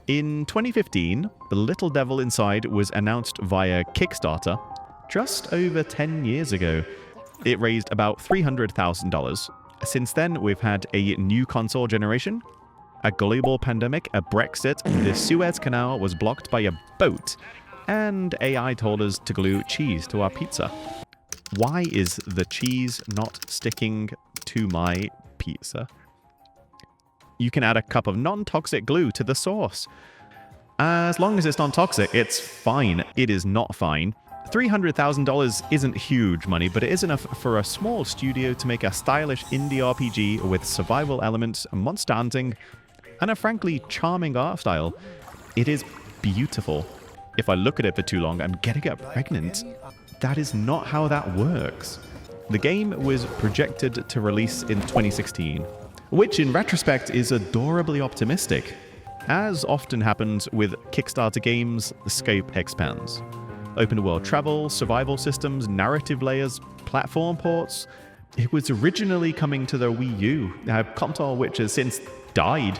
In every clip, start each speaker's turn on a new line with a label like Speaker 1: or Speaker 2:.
Speaker 1: In 2015, The Little Devil Inside was announced via Kickstarter just over 10 years ago. It raised about $300,000. Since then, we've had a new console generation, a global pandemic, a Brexit, the Suez Canal was blocked by a boat, and AI told us to glue cheese to our pizza. Why is the cheese not sticking to my pizza? You can add a cup of non-toxic glue to the sauce. As long as it's non-toxic, it's fine. It is not fine. $300,000 isn't huge money, but it is enough for a small studio to make a stylish indie RPG with survival elements, monster hunting, and a frankly charming art style. It is beautiful. If I look at it for too long, I'm gonna get pregnant. That is not how that works. The game was projected to release in 2016. Which in retrospect is adorably optimistic. As often happens with Kickstarter games, the scope expands. Open world travel, survival systems, narrative layers, platform ports. It was originally coming to the Wii U, a console which has since died.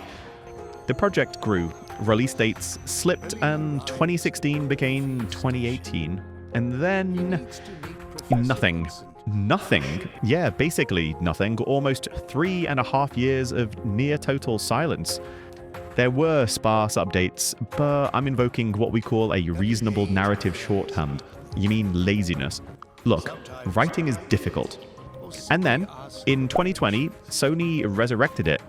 Speaker 1: The project grew, release dates slipped, and 2016 became 2018. And then nothing. Nothing. Yeah, basically nothing. Almost 3.5 years of near total silence. There were sparse updates, but I'm invoking what we call a reasonable narrative shorthand. You mean laziness. Look, writing is difficult. And then, in 2020, Sony resurrected it.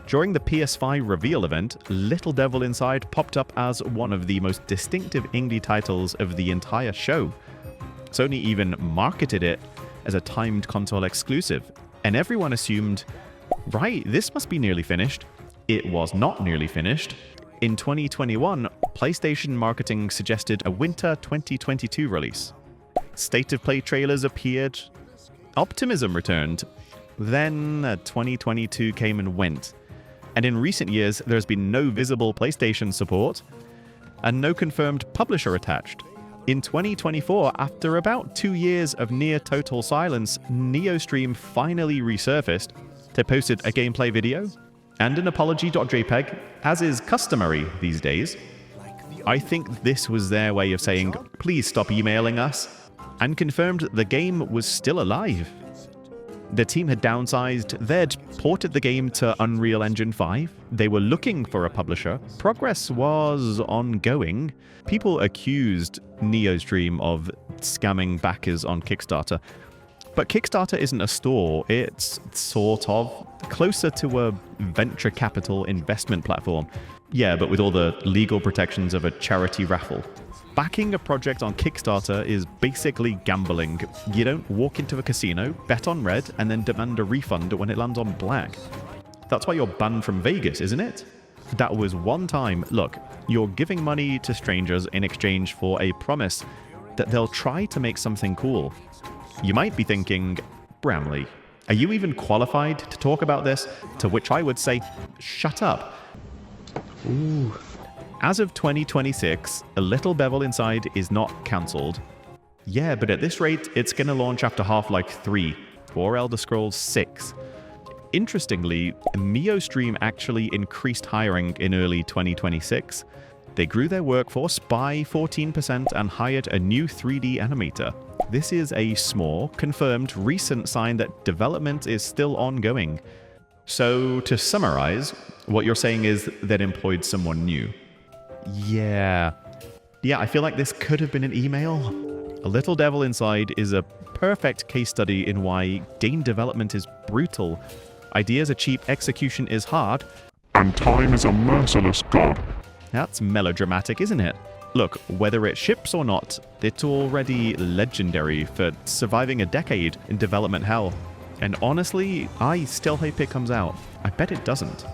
Speaker 1: During the PS5 reveal event, Little Devil Inside popped up as one of the most distinctive indie titles of the entire show. Sony even marketed it as a timed console exclusive, and everyone assumed, right, this must be nearly finished. It was not nearly finished. In 2021, PlayStation marketing suggested a winter 2022 release. State of Play trailers appeared. Optimism returned. Then 2022 came and went. And in recent years, there's been no visible PlayStation support and no confirmed publisher attached. In 2024, after about 2 years of near total silence, Neostream finally resurfaced. They posted a gameplay video and an apology.jpg, as is customary these days. I think this was their way of saying, please stop emailing us, and confirmed the game was still alive. The team had downsized, they'd ported the game to Unreal Engine 5, they were looking for a publisher, progress was ongoing. People accused Neostream of scamming backers on Kickstarter. But Kickstarter isn't a store, it's sort of closer to a venture capital investment platform. Yeah, but with all the legal protections of a charity raffle. Backing a project on Kickstarter is basically gambling. You don't walk into a casino, bet on red, and then demand a refund when it lands on black. That's why you're banned from Vegas, isn't it? That was one time. Look, you're giving money to strangers in exchange for a promise that they'll try to make something cool. You might be thinking, Bramley, are you even qualified to talk about this? To which I would say, shut up. Ooh. As of 2026, A Little Devil Inside is not cancelled. Yeah, but at this rate, it's gonna launch after Half-Life 3 or Elder Scrolls 6. Interestingly, Neostream actually increased hiring in early 2026. They grew their workforce by 14% and hired a new 3D animator. This is a small, confirmed, recent sign that development is still ongoing. So, to summarize, what you're saying is they'd employed someone new. Yeah, I feel like this could have been an email. A Little Devil Inside is a perfect case study in why game development is brutal. Ideas are cheap, execution is hard,
Speaker 2: and time is a merciless god.
Speaker 1: That's melodramatic, isn't it? Look, whether it ships or not, it's already legendary for surviving a decade in development hell. And honestly, I still hope it comes out. I bet it doesn't.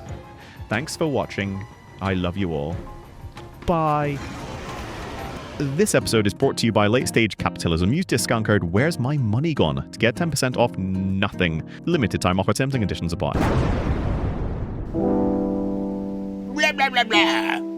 Speaker 1: Thanks for watching. I love you all. Bye. This episode is brought to you by Late Stage Capitalism. Use discount code Where's My Money Gone to get 10% off nothing. Limited time offer, terms and conditions apply.
Speaker 3: Blah, blah, blah, blah.